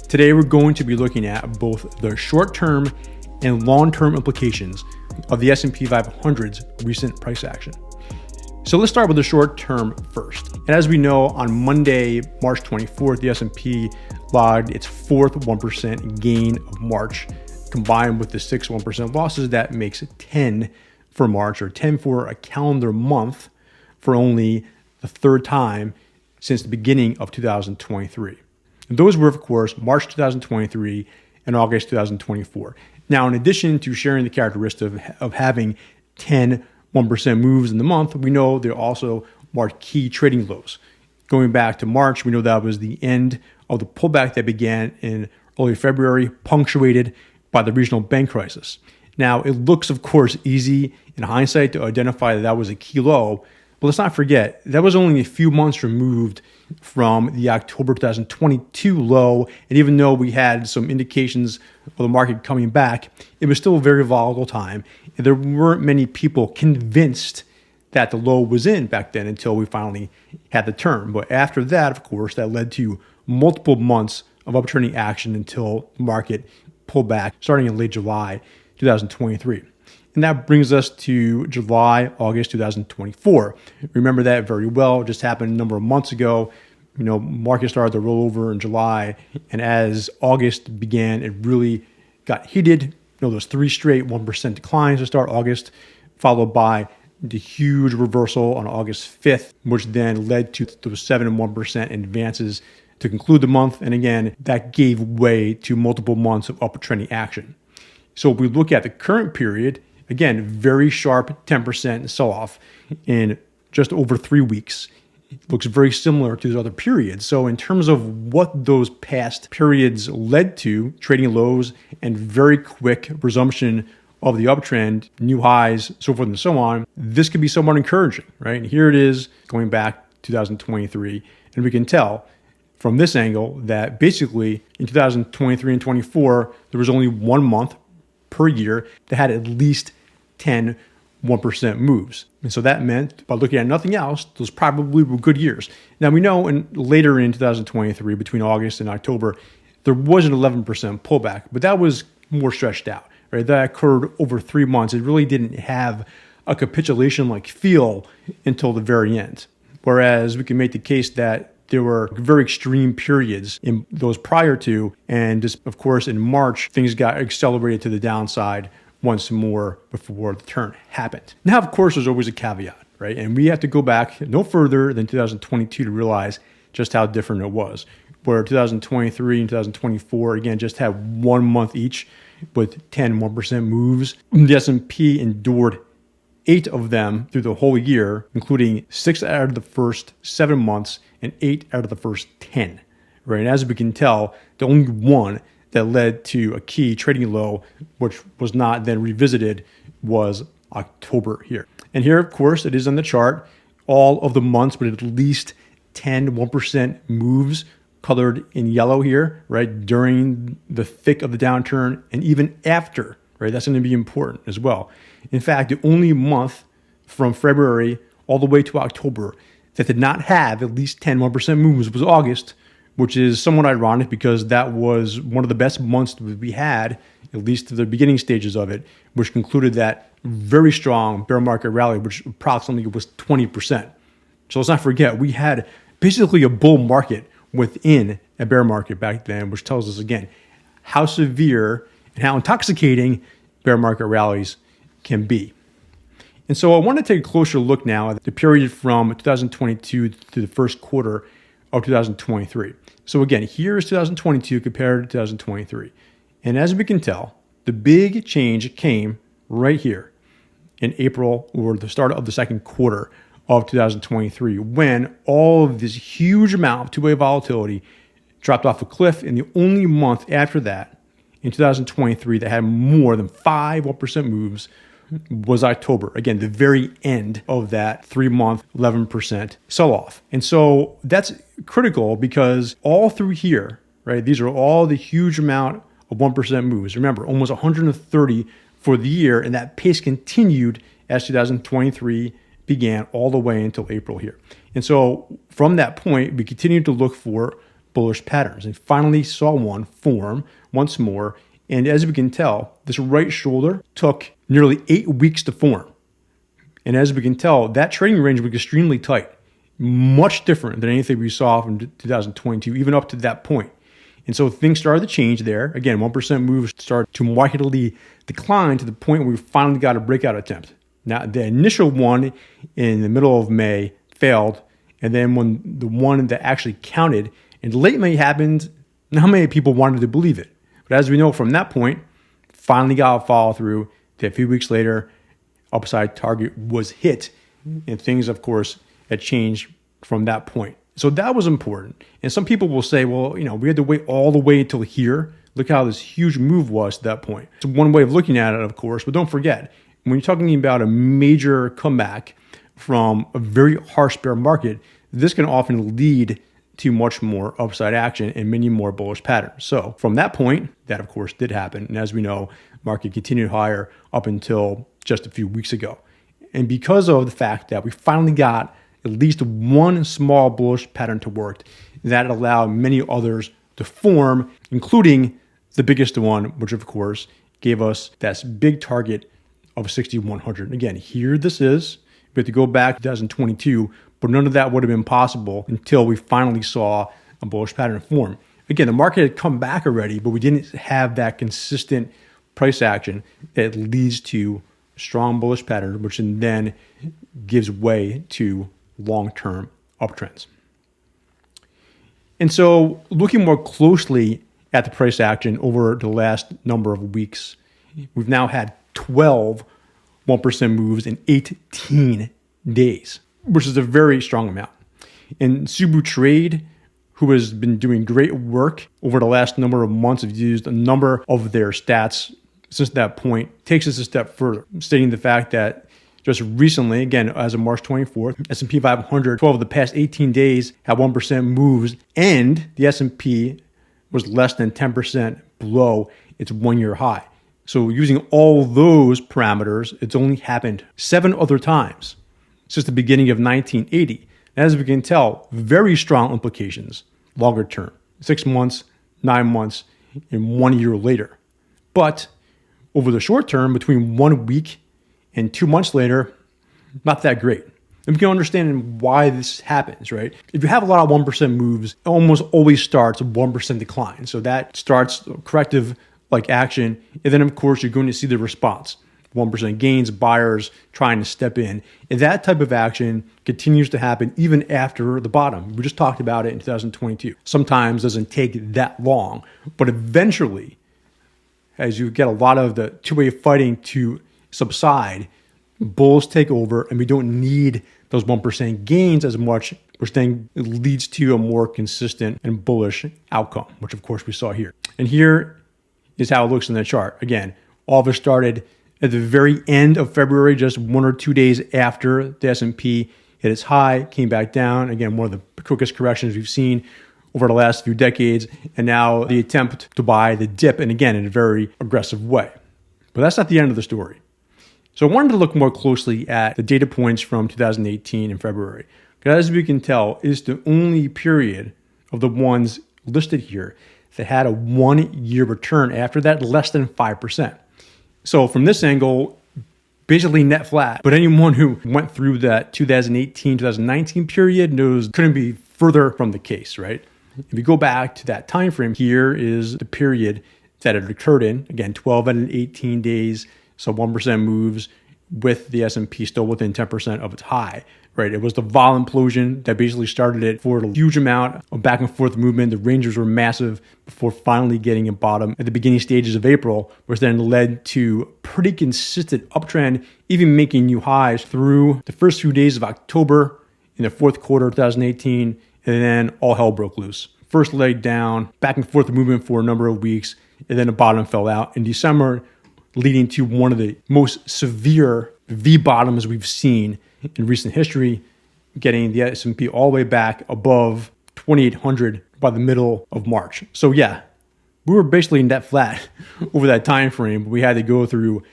Today, we're going to be looking at both the short-term and long-term implications of the S&P 500's recent price action. So let's start with the short term first. And as we know, on Monday, March 24th, the S&P logged its fourth 1% gain of March. Combined with the 6 1% losses, that makes it 10 for March, or 10 for a calendar month, for only the third time since the beginning of 2023. And those were, of course, March 2023 and August 2024. Now, in addition to sharing the characteristic of having 10 1% moves in the month, we know there also marked key trading lows. Going back to March, we know that was the end of the pullback that began in early February, punctuated by the regional bank crisis. Now, it looks, of course, easy in hindsight to identify that was a key low, but let's not forget, that was only a few months removed from the October 2022 low, and even though we had some indications of the market coming back, it was still a very volatile time, and there weren't many people convinced that the low was in back then until we finally had the turn. But after that, of course, that led to multiple months of uptrending action until the market pulled back starting in late July 2023. And that brings us to July, August 2024. Remember that very well. It just happened a number of months ago. Market started to roll over in July. And as August began, it really got heated. Those 3 straight 1% declines to start August, followed by the huge reversal on August 5th, which then led to those 7 and 1% advances to conclude the month. And again, that gave way to multiple months of uptrending action. So if we look at the current period, again, very sharp 10% sell-off in just over 3 weeks. It looks very similar to those other periods. So in terms of what those past periods led to, trading lows and very quick resumption of the uptrend, new highs, so forth and so on, this could be somewhat encouraging, right? And here it is going back 2023, and we can tell from this angle that basically in 2023 and 24, there was only 1 month per year that had at least 10 1% moves. And so that meant, by looking at nothing else, those probably were good years. Now, we know later in 2023, between August and October, there was an 11% pullback, but that was more stretched out, right? That occurred over 3 months. It really didn't have a capitulation-like feel until the very end. Whereas we can make the case that there were very extreme periods in those prior to, and just, of course, in March, things got accelerated to the downside once more before the turn happened. Now, of course, there's always a caveat, right? And we have to go back no further than 2022 to realize just how different it was. Where 2023 and 2024, again, just had 1 month each with 10 1% moves. The S&P endured 8 of them through the whole year, including 6 out of the first 7 months and 8 out of the first 10, right? And as we can tell, the only one that led to a key trading low, which was not then revisited, was October here. And here, of course, it is on the chart, all of the months with at least 10 1% moves colored in yellow here, right, during the thick of the downturn and even after, right? That's going to be important as well. In fact, the only month from February all the way to October that did not have at least 10 1% moves was August, which is somewhat ironic because that was one of the best months that we had, at least to the beginning stages of it, which concluded that very strong bear market rally, which approximately was 20%. So let's not forget, we had basically a bull market within a bear market back then, which tells us, again, how severe and how intoxicating bear market rallies can be. And so I want to take a closer look now at the period from 2022 to the first quarter of 2023. So again, here is 2022 compared to 2023. And as we can tell, the big change came right here in April, or the start of the second quarter of 2023, when all of this huge amount of two-way volatility dropped off a cliff. And the only month after that, in 2023, that had more than 5 1% moves was October. Again, the very end of that 3-month, 11% sell-off. And so that's critical because all through here, right, these are all the huge amount of 1% moves. Remember, almost 130 for the year, and that pace continued as 2023 began all the way until April here. And so from that point, we continued to look for bullish patterns, and finally saw one form once more. And as we can tell, this right shoulder took nearly 8 weeks to form. And as we can tell, that trading range was extremely tight, much different than anything we saw from 2022, even up to that point. And so things started to change there. Again, 1% moves started to markedly decline to the point where we finally got a breakout attempt. Now, the initial one in the middle of May failed. And then when the one that actually counted in late May happened, not many people wanted to believe it. But as we know from that point, finally got a follow through. A few weeks later, upside target was hit. And things, of course, had changed from that point. So that was important. And some people will say, well, we had to wait all the way until here. Look how this huge move was to that point. It's one way of looking at it, of course. But don't forget, when you're talking about a major comeback from a very harsh bear market, this can often lead to much more upside action and many more bullish patterns. So from that point, that of course did happen. And as we know, market continued higher up until just a few weeks ago. And because of the fact that we finally got at least one small bullish pattern to work, that allowed many others to form, including the biggest one, which of course gave us that big target of 6,100. Again, here this is. We have to go back to 2022, but none of that would have been possible until we finally saw a bullish pattern form. Again, the market had come back already, but we didn't have that consistent price action that leads to strong bullish pattern, which then gives way to long-term uptrends. And so looking more closely at the price action over the last number of weeks, we've now had 12 1% moves in 18 days, which is a very strong amount. And Subu Trade, who has been doing great work over the last number of months, have used a number of their stats since that point, takes us a step further, stating the fact that just recently, again, as of March 24th, S&P 500, 12 of the past 18 days had 1% moves, and the S&P was less than 10% below its one-year high. So using all those parameters, it's only happened 7 other times since the beginning of 1980. As we can tell, very strong implications, longer term, 6 months, 9 months, and 1 year later. But over the short term, between 1 week and 2 months later, not that great. And we can understand why this happens, right? If you have a lot of 1% moves, it almost always starts a 1% decline. So that starts corrective like action. And then of course, you're going to see the response. 1% gains, buyers trying to step in. And that type of action continues to happen even after the bottom. We just talked about it in 2022. Sometimes doesn't take that long, but eventually, as you get a lot of the two-way fighting to subside, bulls take over and we don't need those 1% gains as much, which then leads to a more consistent and bullish outcome, which of course we saw here. And here is how it looks in the chart. Again, all of it started at the very end of February, just 1 or 2 days after the S&P hit its high, came back down. Again, one of the quickest corrections we've seen over the last few decades. And now the attempt to buy the dip, and again, in a very aggressive way. But that's not the end of the story. So I wanted to look more closely at the data points from 2018 in February. Because as we can tell, it's the only period of the ones listed here that had a 1 year return after that, less than 5%. So from this angle, basically net flat. But anyone who went through that 2018, 2019 period knows couldn't be further from the case, right? If you go back to that time frame, here is the period that it occurred in. Again, 12 out of 18 days, so 1% moves with the S&P still within 10% of its high, right? It was the vol implosion that basically started it for a huge amount of back and forth movement. The ranges were massive before finally getting a bottom at the beginning stages of April, which then led to pretty consistent uptrend, even making new highs through the first few days of October in the fourth quarter of 2018, and then all hell broke loose. First leg down, back and forth movement for a number of weeks, and then the bottom fell out in December, leading to one of the most severe V bottoms we've seen in recent history, getting the S&P all the way back above 2,800 by the middle of March. So yeah, we were basically net flat over that time frame, but we had to go through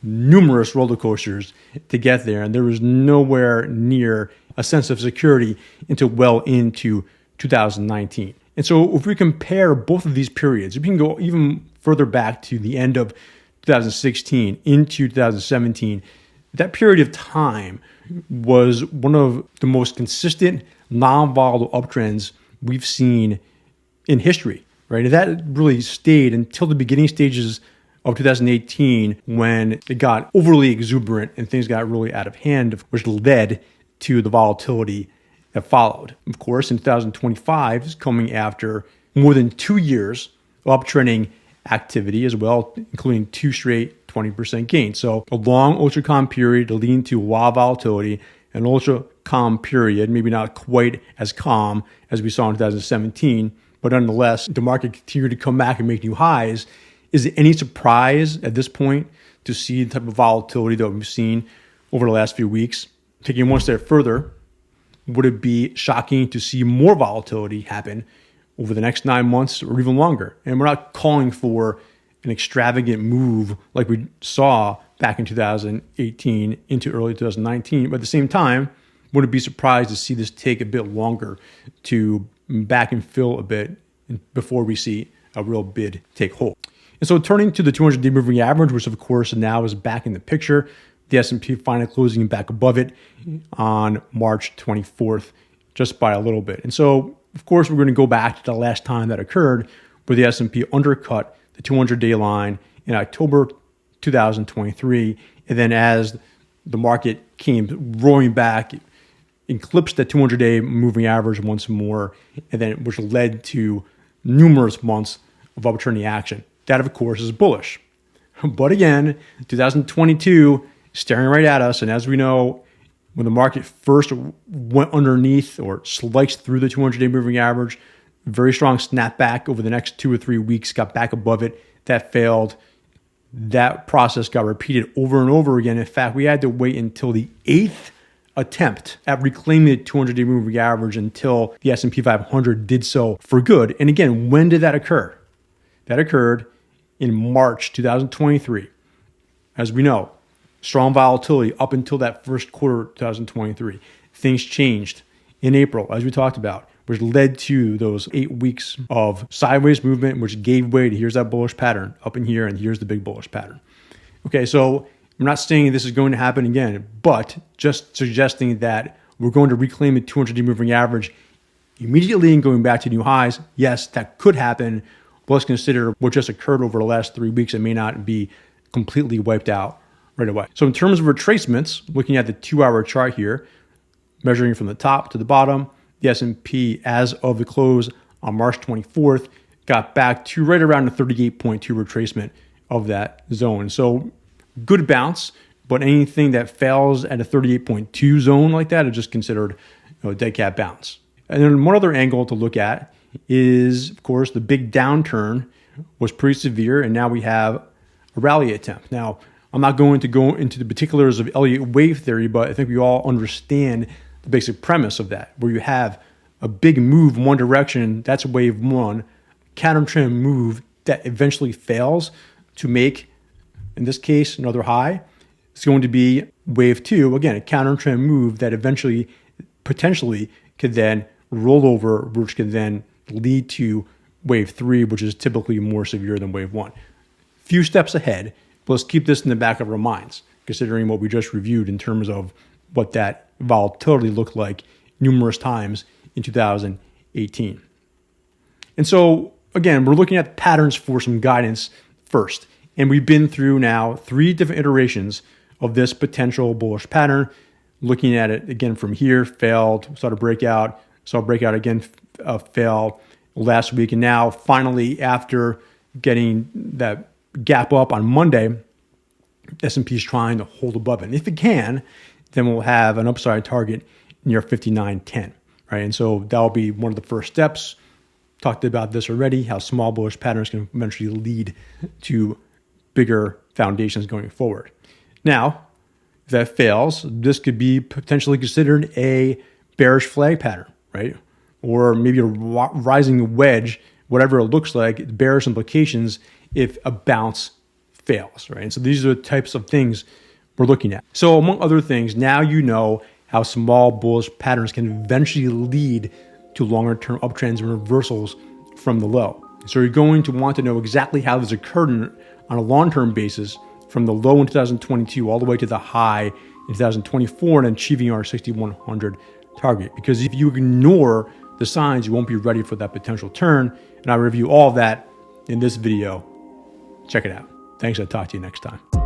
numerous roller coasters to get there, and there was nowhere near a sense of security until well into 2019. And so if we compare both of these periods, we can go even further back to the end of 2016 into 2017. That period of time was one of the most consistent non-volatile uptrends we've seen in history, right? And that really stayed until the beginning stages of 2018 when it got overly exuberant and things got really out of hand, which led to the volatility that followed. Of course, in 2025 is coming after more than 2 years of uptrending activity as well, including 2 straight 20% gains. So a long ultra calm period leading to wild volatility, an ultra calm period, maybe not quite as calm as we saw in 2017, but nonetheless, the market continued to come back and make new highs. Is it any surprise at this point to see the type of volatility that we've seen over the last few weeks? Taking one step further, would it be shocking to see more volatility happen over the next 9 months or even longer? And we're not calling for an extravagant move like we saw back in 2018 into early 2019. But at the same time, wouldn't be surprised to see this take a bit longer to back and fill a bit before we see a real bid take hold. And so turning to the 200-day moving average, which of course now is back in the picture, the S&P finally closing back above it on March 24th, just by a little bit. And so, of course, we're going to go back to the last time that occurred where the S&P undercut the 200-day line in October 2023. And then as the market came roaring back, it eclipsed the 200-day moving average once more, and then which led to numerous months of uptrending action. That, of course, is bullish. But again, 2022 staring right at us. And as we know, when the market first went underneath or sliced through the 200-day moving average, very strong snapback over the next 2 or 3 weeks, got back above it. That failed. That process got repeated over and over again. In fact, we had to wait until the 8th attempt at reclaiming the 200-day moving average until the S&P 500 did so for good. And again, when did that occur? That occurred in March 2023. As we know, strong volatility up until that first quarter of 2023. Things changed in April, as we talked about, which led to those 8 weeks of sideways movement, which gave way to here's that bullish pattern up in here, and here's the big bullish pattern. Okay, so I'm not saying this is going to happen again, but just suggesting that we're going to reclaim the 200-day moving average immediately and going back to new highs. Yes, that could happen, but let's consider what just occurred over the last 3 weeks. It may not be completely wiped out right away. So in terms of retracements, looking at the 2-hour chart here, measuring from the top to the bottom, the S&P as of the close on March 24th got back to right around the 38.2 retracement of that zone. So good bounce, but anything that fails at a 38.2 zone like that is just considered a dead cat bounce. And then one other angle to look at is, of course, the big downturn was pretty severe, and now we have a rally attempt. Now, I'm not going to go into the particulars of Elliott wave theory, but I think we all understand the basic premise of that, where you have a big move one direction, that's wave one, counter trend move that eventually fails to make, in this case, another high. It's going to be wave two, again, a counter trend move that eventually, potentially, could then roll over, which can then lead to wave three, which is typically more severe than wave one. Few steps ahead, but let's keep this in the back of our minds, considering what we just reviewed in terms of what that volatility looked like numerous times in 2018. And so, again, we're looking at patterns for some guidance first. And we've been through now 3 different iterations of this potential bullish pattern. Looking at it again from here, failed, saw breakout again, fail last week. And now finally, after getting that gap up on Monday, S&P is trying to hold above it. And if it can, then we'll have an upside target near 59.10, right? And so that'll be one of the first steps. Talked about this already, how small bullish patterns can eventually lead to bigger foundations going forward. Now, if that fails, this could be potentially considered a bearish flag pattern, right? Or maybe a rising wedge, whatever it looks like, bearish implications if a bounce fails, right? And so these are the types of things we're looking at. So among other things, now you know how small bullish patterns can eventually lead to longer term uptrends and reversals from the low. So you're going to want to know exactly how this occurred on a long-term basis from the low in 2022 all the way to the high in 2024 and achieving our 6100 target. Because if you ignore the signs, you won't be ready for that potential turn. And I review all of that in this video. Check it out. Thanks. I'll talk to you next time.